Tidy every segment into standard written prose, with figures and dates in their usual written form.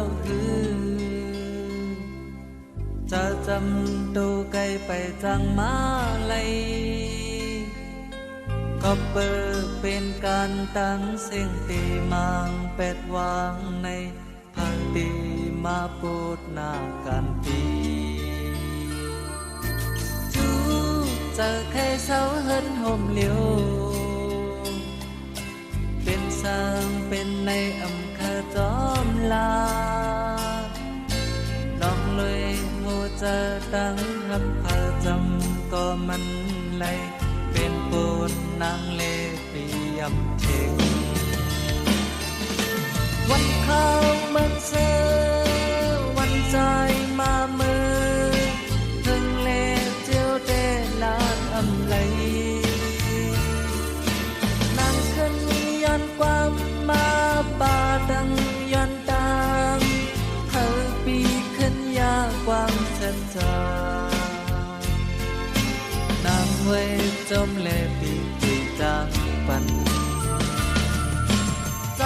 าคือจะจำตูไกลไปจังมาเลยก็เปิดเป็นการตั้งเสียงตีมังเป็ดวางในพันตีมาปูดหน้ากันตีจูเจอใครเศร้าเฮินห่มเหลียวเป็นสร้างเป็นในอำเภอจอมลาลองเลยโง่จะตั้งหักพาจำก็มันเลยเป็นปูนนางเลปียำเชงวันเข้าเมืองเสือวันใจมาเมื่อถึงเลเจียวเดลานอำไลนางขึ้นย้อนความมาป่าดังย้อนตามเธอปีขึ้นยาความเส้นจานางเวจมเลปีปีจังปันใจ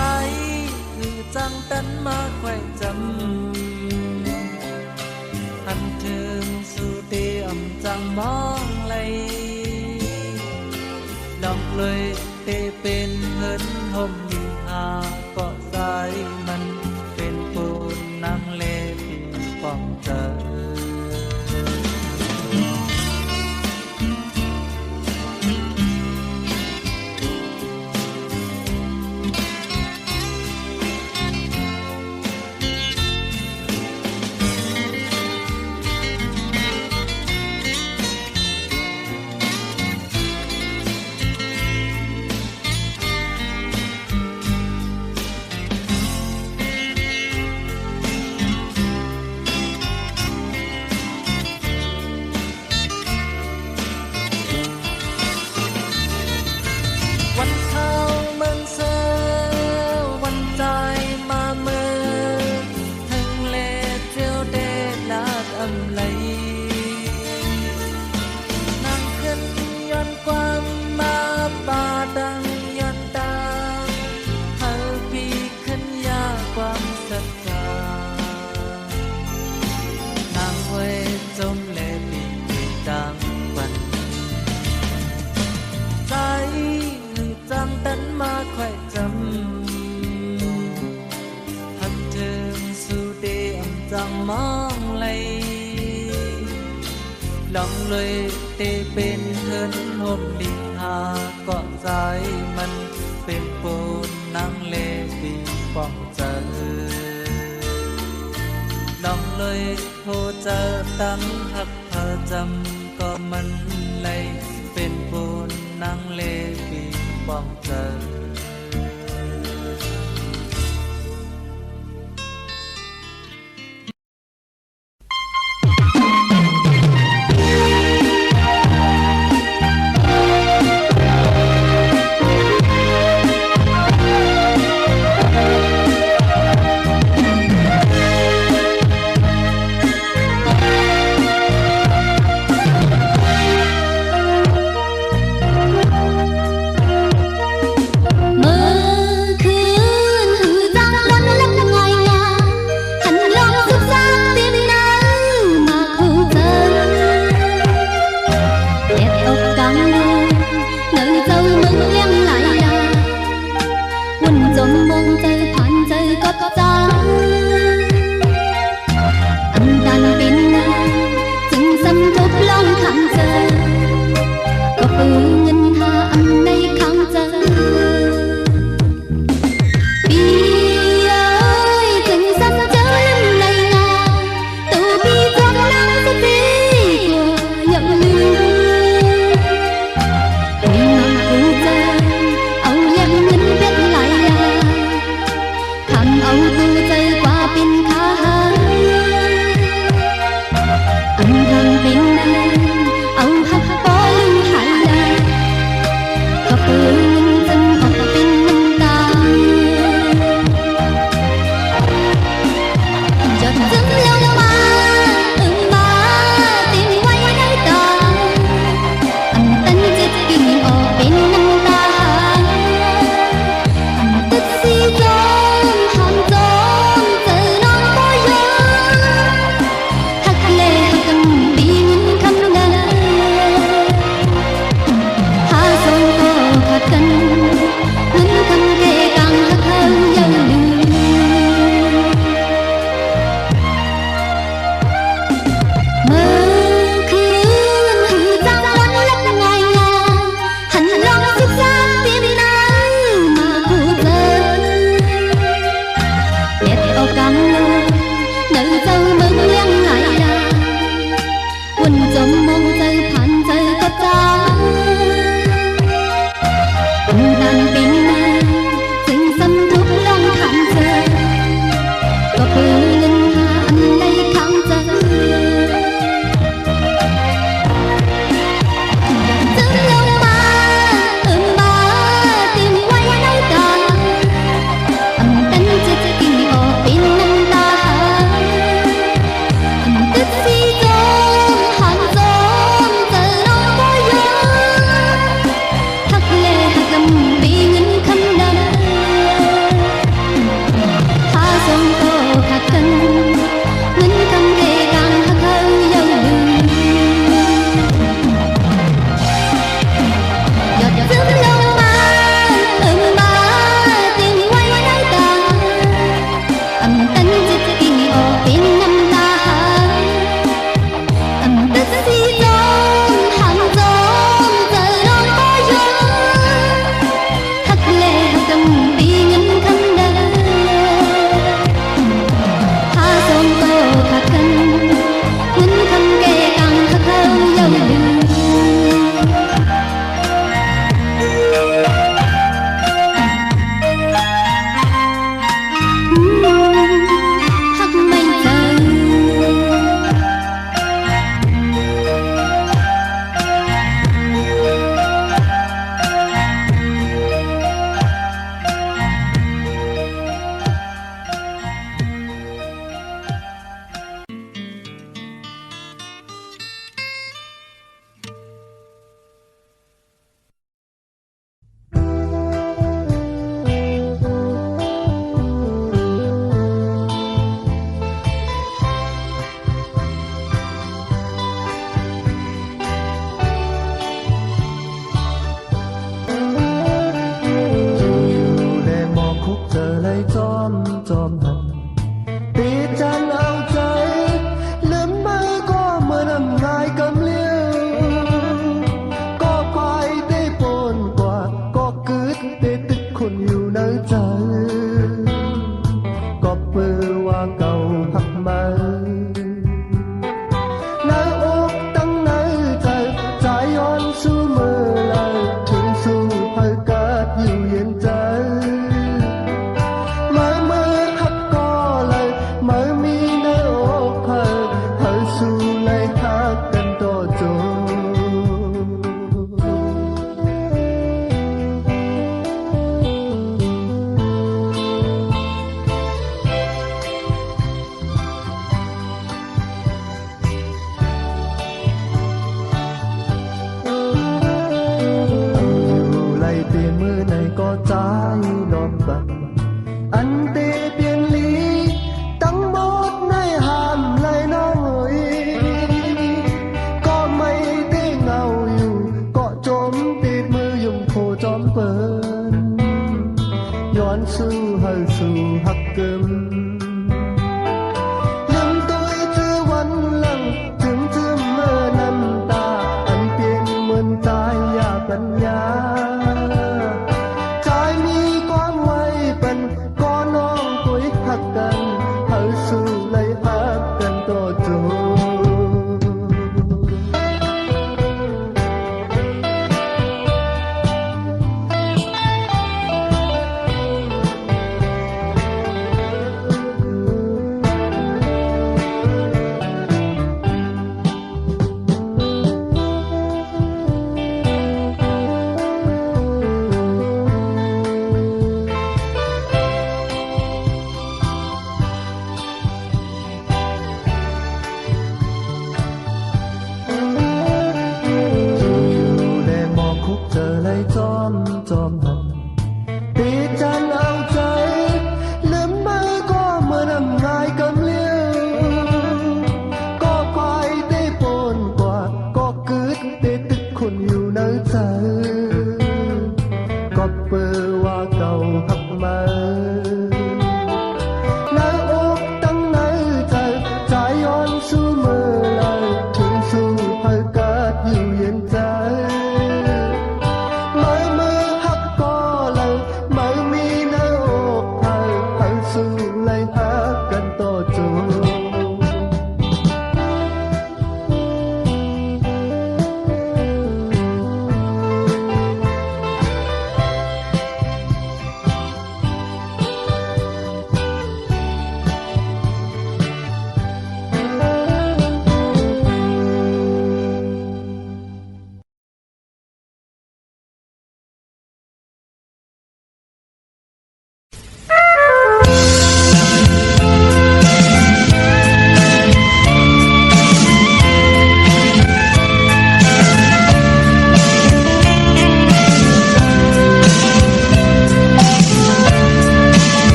คือจังตันมาไขว้จำอันถึงสุดีอำจังมองเลยดอกเลยเตเป็นเฮินห่มมีหาเกาะสายมันเป็นปูนนางเลปีป้องเจอวันเข้าเมืองเสือวันใจมาเมื่อถึงเลเจียวเดลาดอำไลนางขึ้นย้อนความมาป่าดังย้อนตามเธอปีขึ้นยาความสัจจานางเวจมเลปีปีดังวันใจจังตันมาไขว้จำหักถึงสุดีอำจังมองเลยลองเลยเตเป็นเฮินห่มลีหาเกาะใจมันเป็นปูนนางเลปีป้องเจอลองเลยโทรเจอตั้งหักเธอจำก็มันเลยเป็นปูนนางเลปีป้องเจอ tiền lý tăng bốt nơi hàm lời nói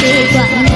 ดีกว่าแม่